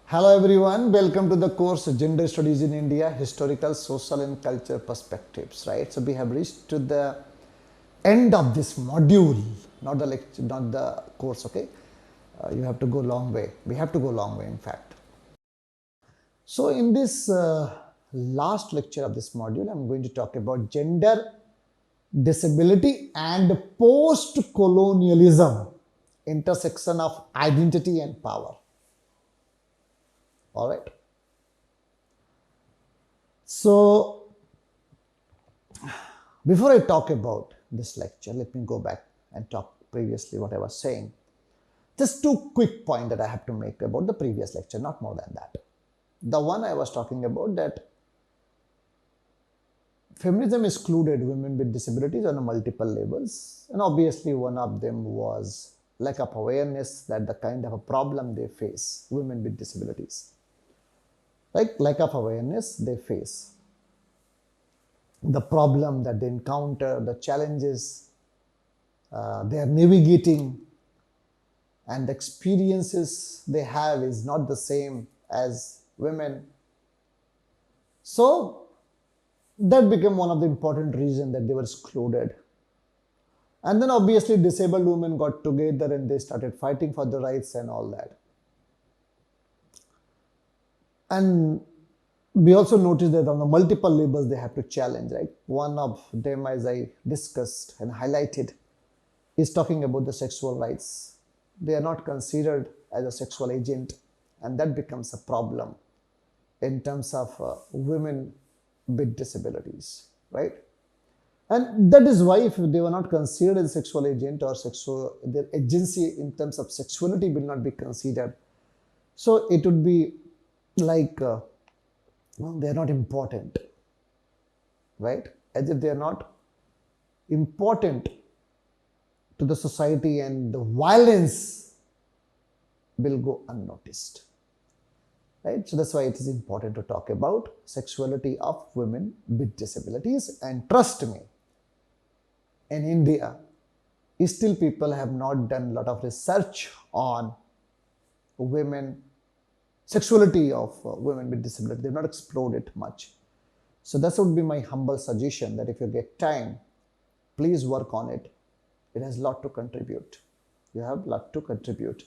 Hello everyone, welcome to the course Gender Studies in India, Historical, Social and Culture Perspectives, right? So we have reached to the end of this module, not the lecture, not the course, okay? You have to go long way. We have to go long way, in fact. So in this last lecture of this module, I'm going to talk about gender, disability and post-colonialism, intersection of identity and power. All right. So, before I talk about this lecture, let me go back and talk previously what I was saying. Just two quick points that I have to make about the previous lecture, not more than that. The one I was talking about, that feminism excluded women with disabilities on multiple levels, and obviously one of them was lack of awareness that the kind of a problem they face, women with disabilities. Like lack of awareness they face, the problem that they encounter, the challenges they are navigating, and the experiences they have is not the same as women. So that became one of the important reasons that they were excluded. And then obviously disabled women got together and they started fighting for the rights and all that. And we also noticed that on the multiple levels they have to challenge, right? One of them, as I discussed and highlighted, is talking about the sexual rights. They are not considered as a sexual agent, and that becomes a problem in terms of women with disabilities, right? And that is why if they were not considered as a sexual agent or sexual, their agency in terms of sexuality will not be considered. So it would be like they are not important, right? As if they are not important to the society, and the violence will go unnoticed, right? So that's why it is important to talk about sexuality of women with disabilities. And trust me, in India, still people have not done a lot of research on women, sexuality of women with disability. They've not explored it much. So that would be my humble suggestion, that if you get time, please work on it. It has a lot to contribute. You have a lot to contribute.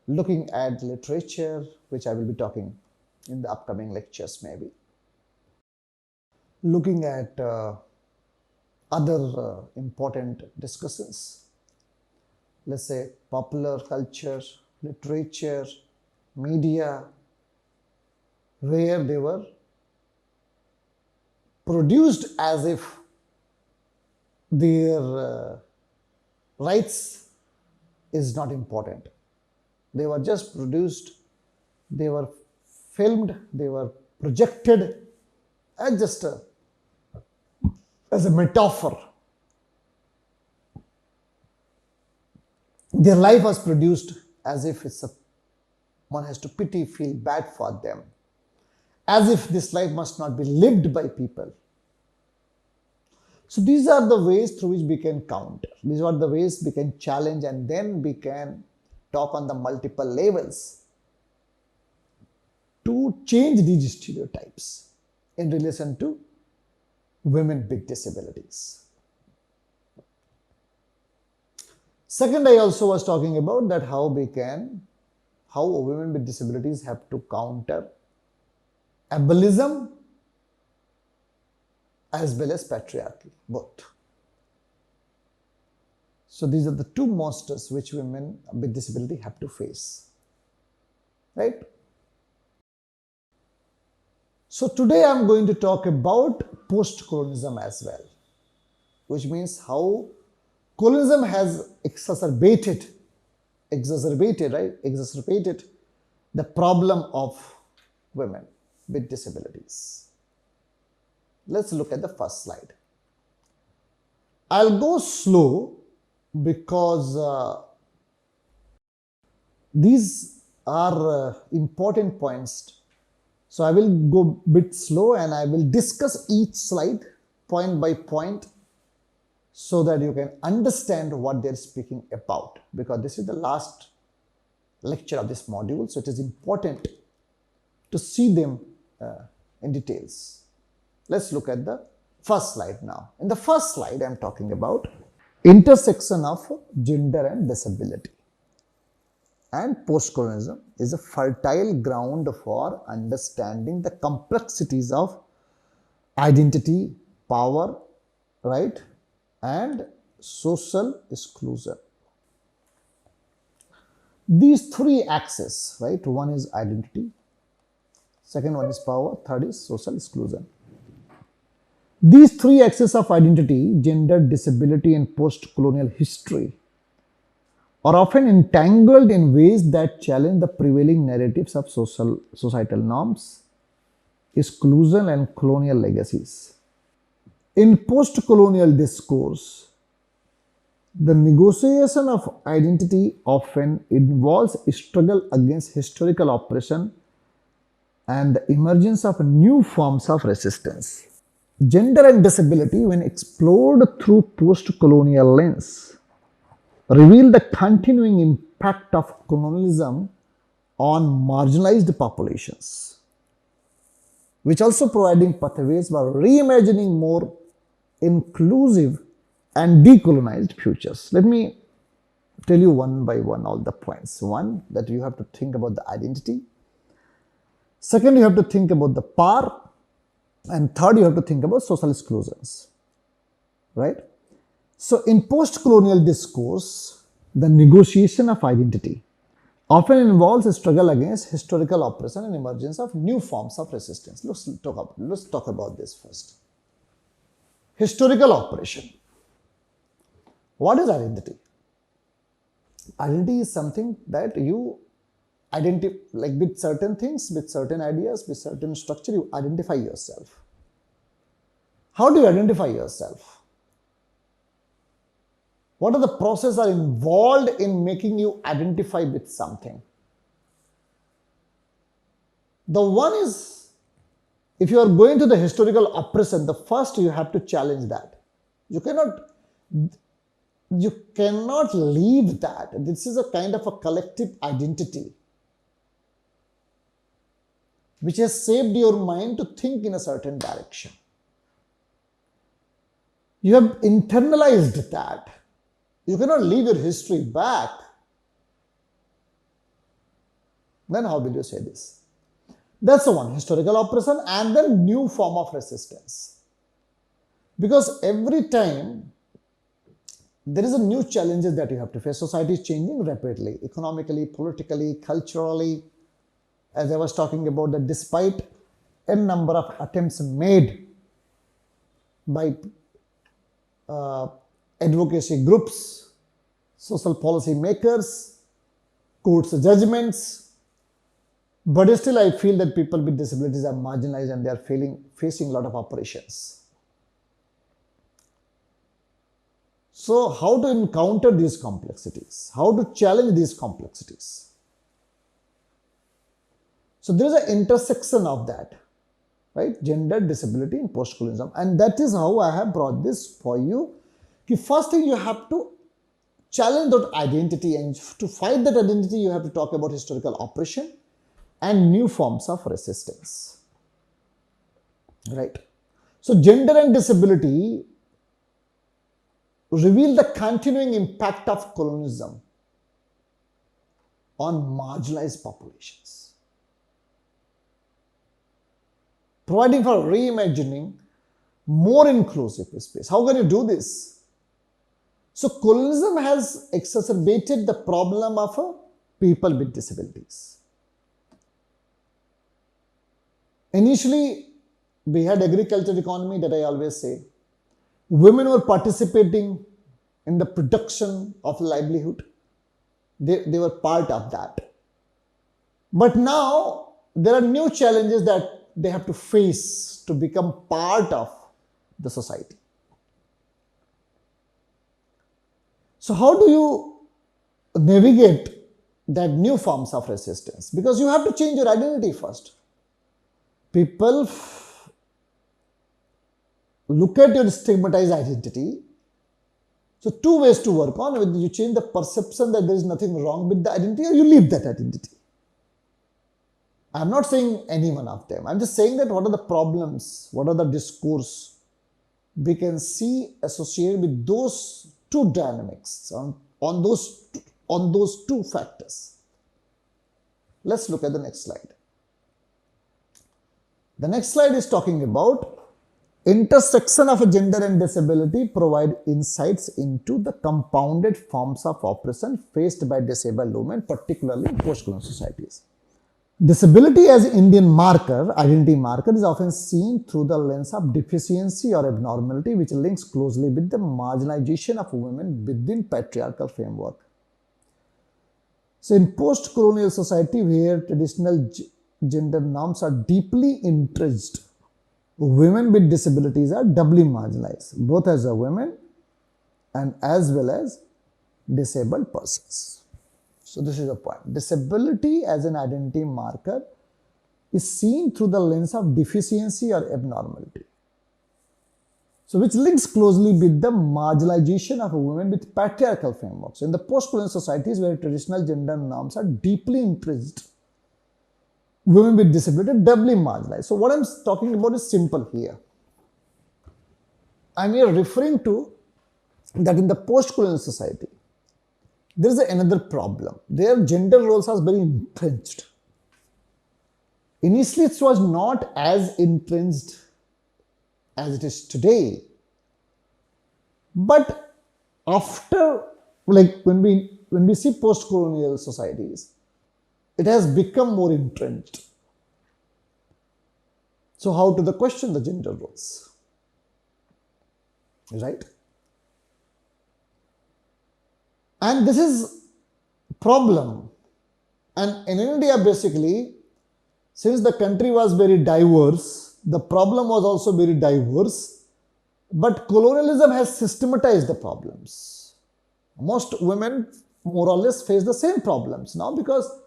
Looking at literature, which I will be talking in the upcoming lectures maybe. Looking at other important discussions, let's say popular culture, literature, media, where they were produced as if their rights is not important. They were just produced, they were filmed, they were projected as just as a metaphor. Their life was produced as if it's a, one has to pity, feel bad for them, as if this life must not be lived by people. So these are the ways through which we can counter. These are the ways we can challenge, and then we can talk on the multiple levels to change these stereotypes in relation to women with disabilities. Second, I also was talking about that how women with disabilities have to counter ableism as well as patriarchy, both. So these are the two monsters which women with disability have to face, right? So today I'm going to talk about post-colonialism as well, which means how colonialism has exacerbated the problem of women with disabilities. Let's look at the first slide. I'll go slow because these are important points. So I will go a bit slow and I will discuss each slide point by point so that you can understand what they're speaking about, because this is the last lecture of this module. So it is important to see them in details. Let's look at the first slide now. In the first slide, I'm talking about intersection of gender and disability. And postcolonialism is a fertile ground for understanding the complexities of identity, power, right, and social exclusion. These three axes, right, one is identity, second one is power, third is social exclusion. These three axes of identity, gender, disability, and post-colonial history are often entangled in ways that challenge the prevailing narratives of societal norms, exclusion, and colonial legacies. In post-colonial discourse, the negotiation of identity often involves a struggle against historical oppression and the emergence of new forms of resistance. Gender and disability, when explored through post-colonial lens, reveal the continuing impact of colonialism on marginalized populations, which also providing pathways for reimagining more inclusive and decolonized futures. Let me tell you one by one all the points. One, that you have to think about the identity. Second, you have to think about the power. And third, you have to think about social exclusions, right? So in post-colonial discourse, the negotiation of identity often involves a struggle against historical oppression and emergence of new forms of resistance. Let's talk about this first. Historical oppression. What is identity? Identity is something that you identify, like with certain things, with certain ideas, with certain structure, you identify yourself. How do you identify yourself? What are the processes are involved in making you identify with something? The one is, if you are going to the historical oppression, the first you have to challenge that. You cannot leave that. This is a kind of a collective identity which has shaped your mind to think in a certain direction. You have internalized that. You cannot leave your history back. Then how will you say this? That's the one, historical oppression and then new form of resistance. Because every time there is a new challenges that you have to face. Society is changing rapidly, economically, politically, culturally. As I was talking about, that despite a number of attempts made by advocacy groups, social policy makers, courts judgments, but still I feel that people with disabilities are marginalized and they are facing a lot of oppressions. So how to encounter these complexities? How to challenge these complexities? So there is an intersection of that, right? Gender, disability, and postcolonialism. And that is how I have brought this for you. The first thing, you have to challenge that identity, and to fight that identity, you have to talk about historical oppression and new forms of resistance, right? So gender and disability reveal the continuing impact of colonialism on marginalized populations, providing for reimagining more inclusive space. How can you do this? So colonialism has exacerbated the problem of people with disabilities. Initially, we had agricultural economy that I always say. Women were participating in the production of livelihood. They were part of that. But now there are new challenges that they have to face to become part of the society. So how do you navigate that new forms of resistance? Because you have to change your identity first. People look at your stigmatized identity. So two ways to work on. Whether you change the perception that there is nothing wrong with the identity, or you leave that identity. I'm not saying any one of them. I'm just saying that what are the problems, what are the discourse we can see associated with those two dynamics, on those two factors. Let's look at the next slide. The next slide is talking about intersection of gender and disability provide insights into the compounded forms of oppression faced by disabled women, particularly in post-colonial societies. Disability as identity marker is often seen through the lens of deficiency or abnormality, which links closely with the marginalization of women within patriarchal framework. So in post-colonial society where traditional gender norms are deeply entrenched, women with disabilities are doubly marginalized, both as a women and as well as disabled persons. So this is the point. Disability as an identity marker is seen through the lens of deficiency or abnormality. So which links closely with the marginalization of women with patriarchal frameworks. In the post-colonial societies where traditional gender norms are deeply entrenched, women with disability are doubly marginalized. So what I'm talking about is simple here. I'm here referring to that in the post-colonial society, there is another problem. Their gender roles are very entrenched. Initially, it was not as entrenched as it is today. But after, like when we see post-colonial societies, it has become more entrenched. So how to the question the gender roles? Right? And this is problem. And in India, basically, since the country was very diverse, the problem was also very diverse, but colonialism has systematized the problems. Most women more or less face the same problems now because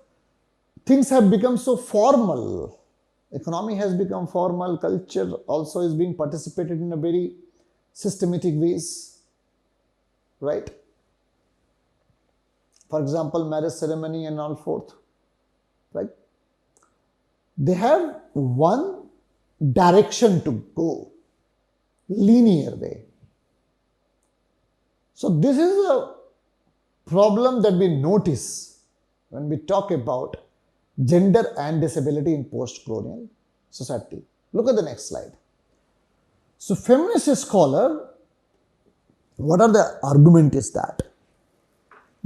things have become so formal. Economy has become formal, culture also is being participated in a very systematic ways, right? For example, marriage ceremony and all forth, right? They have one direction to go, linear way. So this is a problem that we notice when we talk about gender and disability in post-colonial society. Look at the next slide. So feminist scholar, what are the argument is that?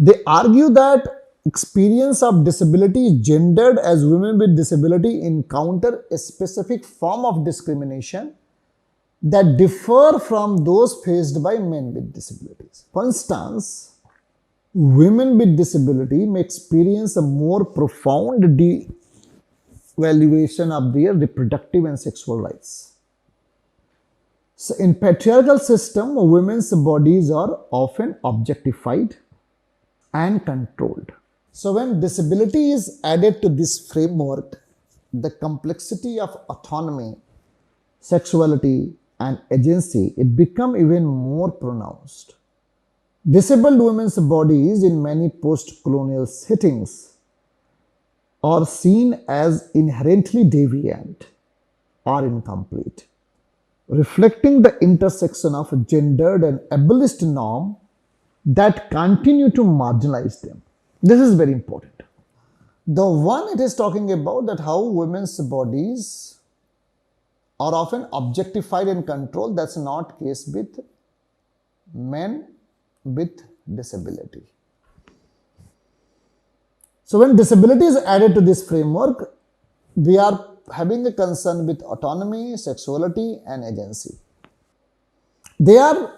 They argue that experience of disability is gendered as women with disability encounter a specific form of discrimination that differ from those faced by men with disabilities. For instance, women with disability may experience a more profound devaluation of their reproductive and sexual rights. So in patriarchal system, women's bodies are often objectified and controlled. So when disability is added to this framework, the complexity of autonomy, sexuality and agency, it becomes even more pronounced. Disabled women's bodies in many post-colonial settings are seen as inherently deviant or incomplete, reflecting the intersection of gendered and ableist norms that continue to marginalize them. This is very important. The one it is talking about that how women's bodies are often objectified and controlled, that's not case with men with disability. So when disability is added to this framework, we are having a concern with autonomy, sexuality and agency. They are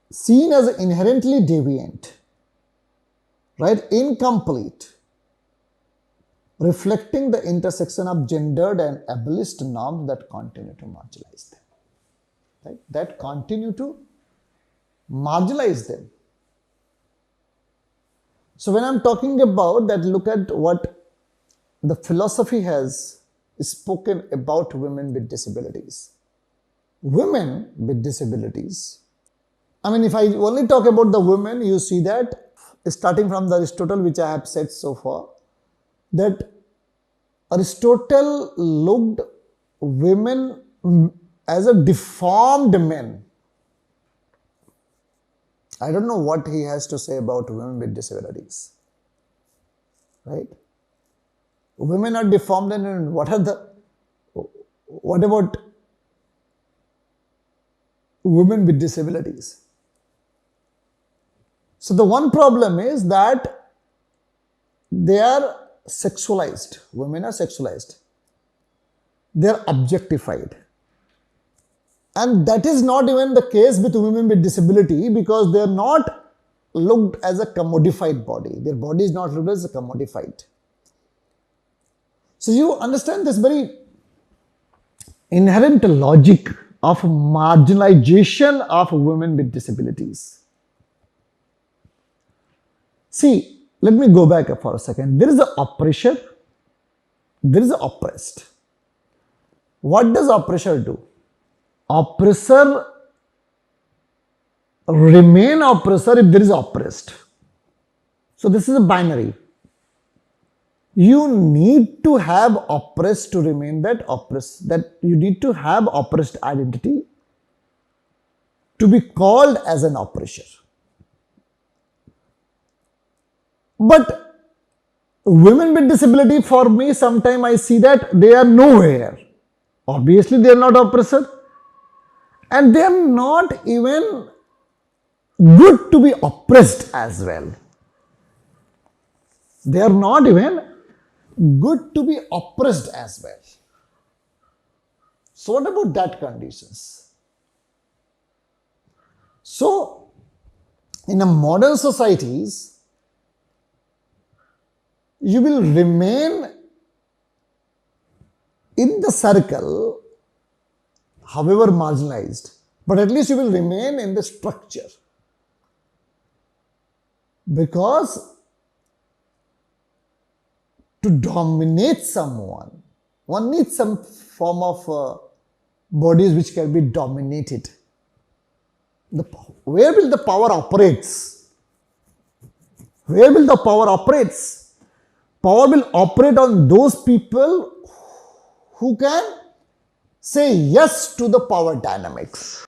seen as inherently deviant, right? Incomplete, reflecting the intersection of gendered and ableist norms that continue to marginalize them, right? That continue to marginalize them. So when I'm talking about that, look at what the philosophy has spoken about women with disabilities. Women with disabilities, I mean, if I only talk about the women, you see that starting from the Aristotle, which I have said so far, that Aristotle looked women as a deformed men. I don't know what he has to say about women with disabilities. Right? Women are deformed, and what about women with disabilities? So the one problem is that they are sexualized. Women are sexualized. They are objectified. And that is not even the case with women with disability, because they are not looked as a commodified body. Their body is not looked as a commodified. So you understand this very inherent logic of marginalization of women with disabilities. See, let me go back for a second. There is an oppressor, there is an oppressed. What does oppressor do? Oppressor remain oppressor if there is oppressed. So this is a binary. You need to have oppressed to remain that oppressed. That you need to have oppressed identity to be called as an oppressor. But women with disability, for me, sometimes I see that they are nowhere. Obviously, they are not oppressor, and they are not even good to be oppressed as well. They are not even good to be oppressed as well. So what about that conditions? So in a modern societies, you will remain in the circle, however marginalized, but at least you will remain in the structure. Because to dominate someone, one needs some form of bodies which can be dominated. Where will the power operates? Where will the power operates? Power will operate on those people who can say yes to the power dynamics.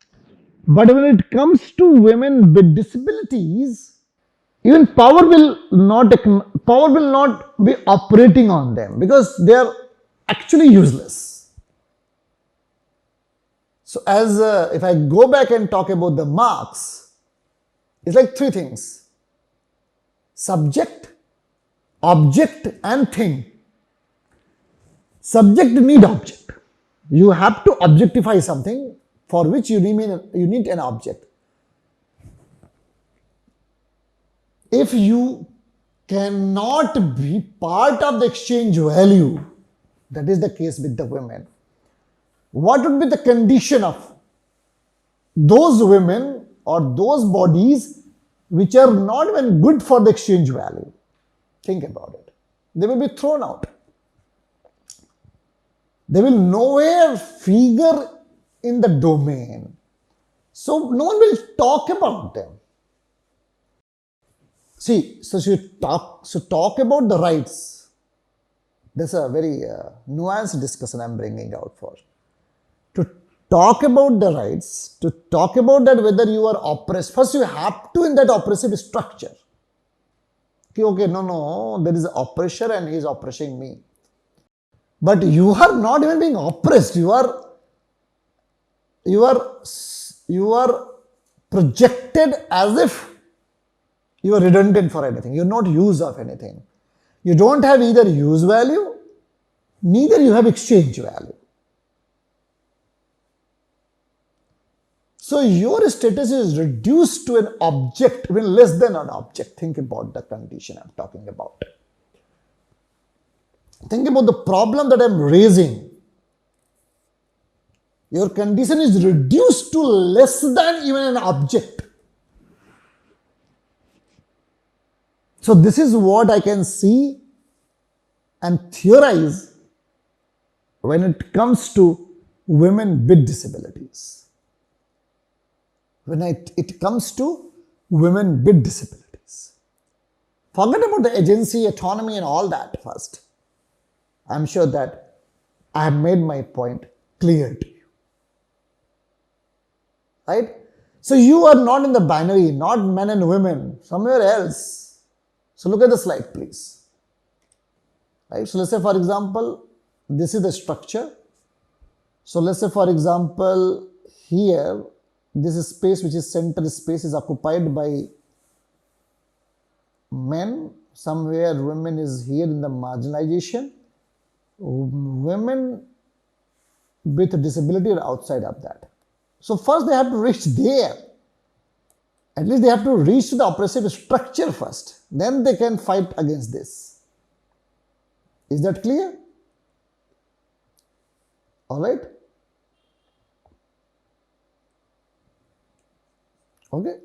But when it comes to women with disabilities, even power will not be operating on them, because they are actually useless. So as if I go back and talk about the Marx, it's like three things: subject, object, and thing. Subject need object. You have to objectify something, for which you need an object. If you cannot be part of the exchange value, that is the case with the women, what would be the condition of those women or those bodies which are not even good for the exchange value? Think about it. They will be thrown out. They will nowhere figure in the domain. So no one will talk about them. See, so talk about the rights. There's a very nuanced discussion I'm bringing out for. To talk about the rights, to talk about that whether you are oppressed, first you have to in that oppressive structure. Okay, no, there is an oppressor and he is oppressing me. But you are not even being oppressed. You are projected as if you are redundant for anything. You are not use of anything. You don't have either use value, neither you have exchange value. So your status is reduced to an object, even less than an object. Think about the condition I'm talking about. Think about the problem that I'm raising. Your condition is reduced to less than even an object. So this is what I can see and theorize when it comes to women with disabilities. When it comes to women with disabilities. Forget about the agency, autonomy and all that first. I'm sure that I have made my point clear to you. Right? So you are not in the binary, not men and women, somewhere else. So look at the slide, please. Right? So let's say, for example, this is the structure. So let's say, for example, here, this is space which is center space is occupied by men. Somewhere women is here in the marginalization. Women with disability are outside of that. So first they have to reach there. At least they have to reach to the oppressive structure first. Then they can fight against this. Is that clear? All right. Okay.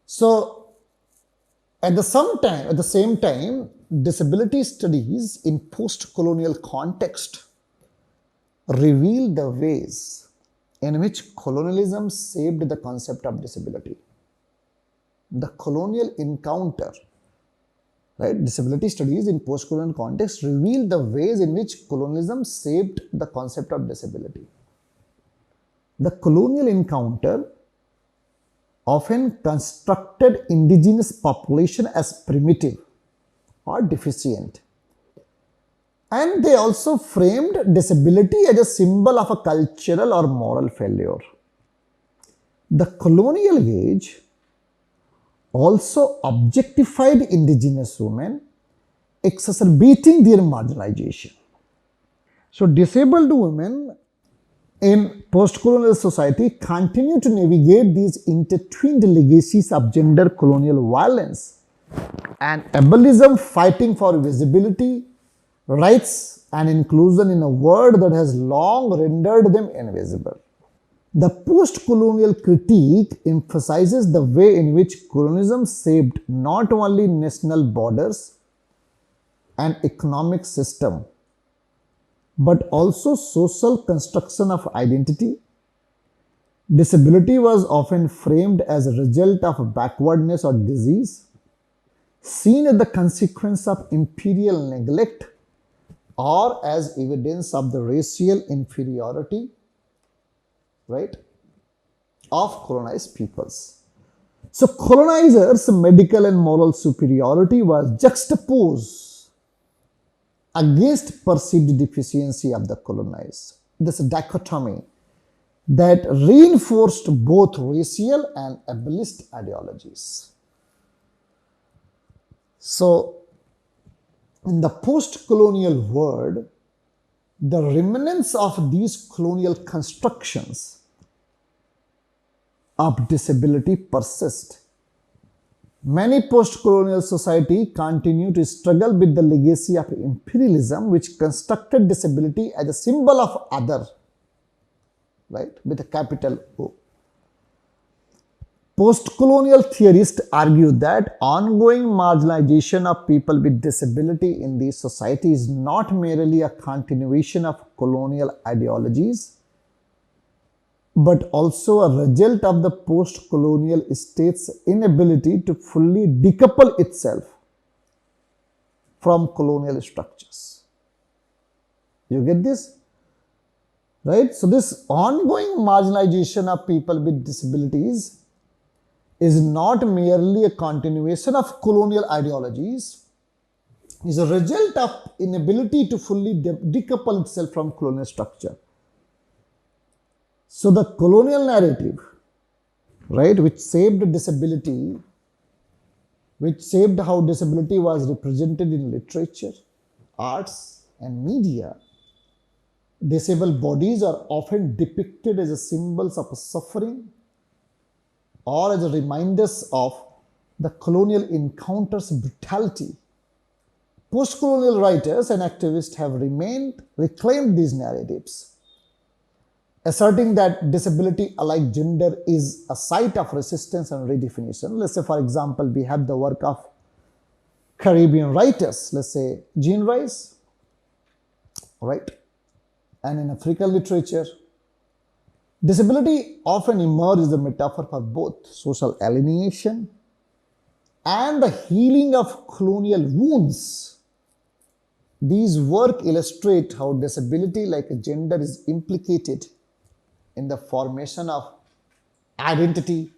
So at the same time, disability studies in post-colonial context reveal the ways in which colonialism shaped the concept of disability. The colonial encounter, right? Disability studies in post-colonial context reveal the ways in which colonialism shaped the concept of disability. The colonial encounter often constructed indigenous population as primitive or deficient. And they also framed disability as a symbol of a cultural or moral failure. The colonial age also objectified indigenous women, exacerbating their marginalization. So disabled women in post-colonial society continue to navigate these intertwined legacies of gender colonial violence and ableism, fighting for visibility, rights and inclusion in a world that has long rendered them invisible. The post-colonial critique emphasizes the way in which colonialism shaped not only national borders and economic system, but also social construction of identity. Disability was often framed as a result of backwardness or disease, seen as the consequence of imperial neglect, or as evidence of the racial inferiority, right, of colonized peoples. So colonizers' medical and moral superiority was juxtaposed against perceived deficiency of the colonized. This dichotomy that reinforced both racial and ableist ideologies. So in the post-colonial world, the remnants of these colonial constructions of disability persist. Many post-colonial societies continue to struggle with the legacy of imperialism, which constructed disability as a symbol of other, right, with a capital O. Post-colonial theorists argue that ongoing marginalization of people with disability in these societies is not merely a continuation of colonial ideologies, but also a result of the post-colonial state's inability to fully decouple itself from colonial structures. You get this? Right? So this ongoing marginalization of people with disabilities is not merely a continuation of colonial ideologies, is a result of inability to fully decouple itself from colonial structure. So the colonial narrative, right, which shaped disability, which shaped how disability was represented in literature, arts and media, disabled bodies are often depicted as symbols of suffering or as reminders of the colonial encounter's brutality. Post-colonial writers and activists have reclaimed these narratives, asserting that disability, alike gender, is a site of resistance and redefinition. Let's say, for example, we have the work of Caribbean writers, let's say Jean Rice, right? And in African literature, disability often emerges as a metaphor for both social alienation and the healing of colonial wounds. These work illustrate how disability like a gender is implicated in the formation of identity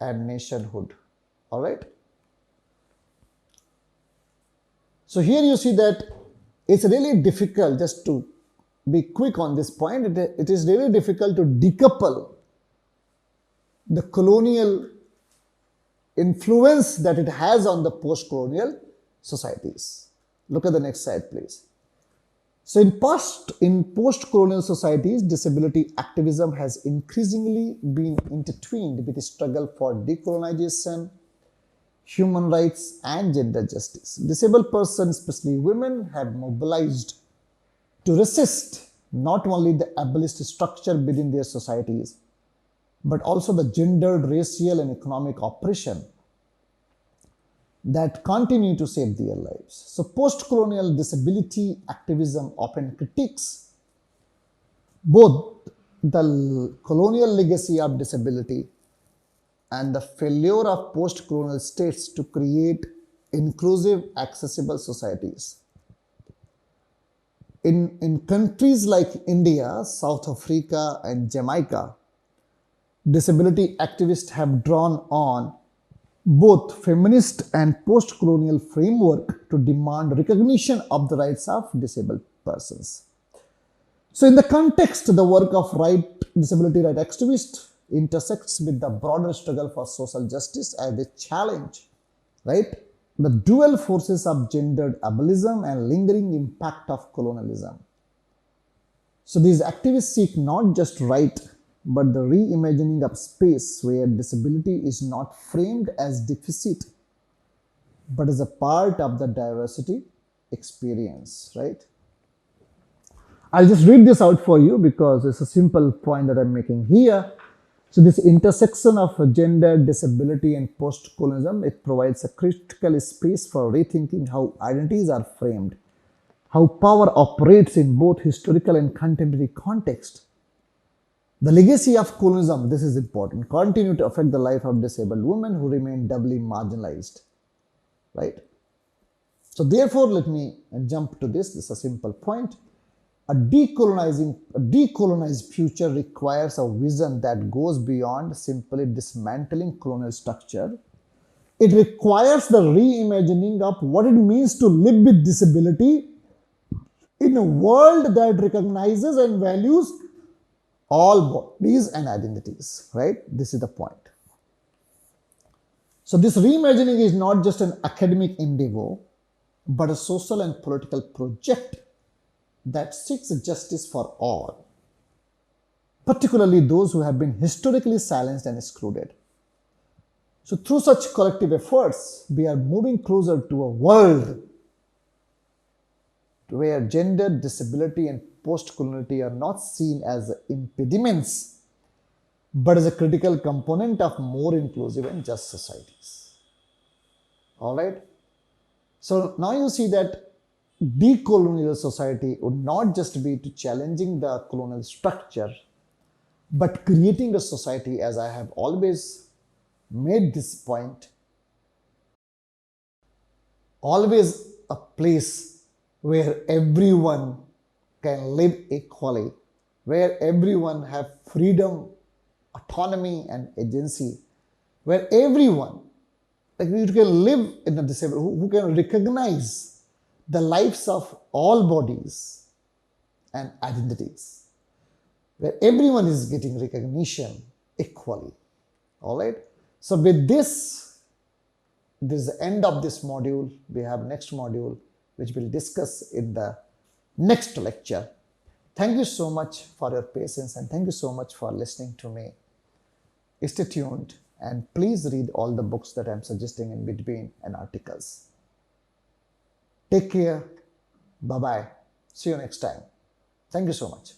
and nationhood. All right. So here you see that it's really difficult, just to be quick on this point, it is really difficult to decouple the colonial influence that it has on the post-colonial societies. Look at the next slide, please. So in post-colonial societies, disability activism has increasingly been intertwined with the struggle for decolonization, human rights, and gender justice. Disabled persons, especially women, have mobilized to resist not only the ableist structure within their societies, but also the gendered, racial, and economic oppression that continue to shape their lives. So post-colonial disability activism often critiques both the colonial legacy of disability and the failure of post-colonial states to create inclusive, accessible societies. In countries like India, South Africa, and Jamaica, disability activists have drawn on both feminist and post-colonial framework to demand recognition of the rights of disabled persons. So in the context, the work of disability right activists intersects with the broader struggle for social justice as they challenge, right, the dual forces of gendered ableism and lingering impact of colonialism. So these activists seek not just right, but the reimagining of space where disability is not framed as deficit, but as a part of the diversity experience, right? I'll just read this out for you because it's a simple point that I'm making here. So this intersection of gender, disability, and post-colonialism, it provides a critical space for rethinking how identities are framed, how power operates in both historical and contemporary context. The legacy of colonialism, this is important, continue to affect the life of disabled women who remain doubly marginalized, right? So therefore, let me jump to this. This is a simple point. A decolonized future requires a vision that goes beyond simply dismantling colonial structure. It requires the reimagining of what it means to live with disability in a world that recognizes and values all bodies and identities, right? This is the point. So this reimagining is not just an academic endeavor, but a social and political project that seeks justice for all, particularly those who have been historically silenced and excluded. So through such collective efforts, we are moving closer to a world where gender, disability, and post-coloniality are not seen as impediments, but as a critical component of more inclusive and just societies. All right? So now you see that decolonial society would not just be to challenging the colonial structure, but creating a society, as I have always made this point, always a place where everyone can live equally, where everyone have freedom, autonomy, and agency, where everyone, like you can live in a disabled, who can recognize the lives of all bodies and identities, where everyone is getting recognition equally. All right. So with this is the end of this module. We have next module, which we'll discuss in the next lecture. Thank you so much for your patience and thank you so much for listening to me. Stay tuned and please read all the books that I'm suggesting in between and articles. Take care. Bye-bye. See you next time. Thank you so much.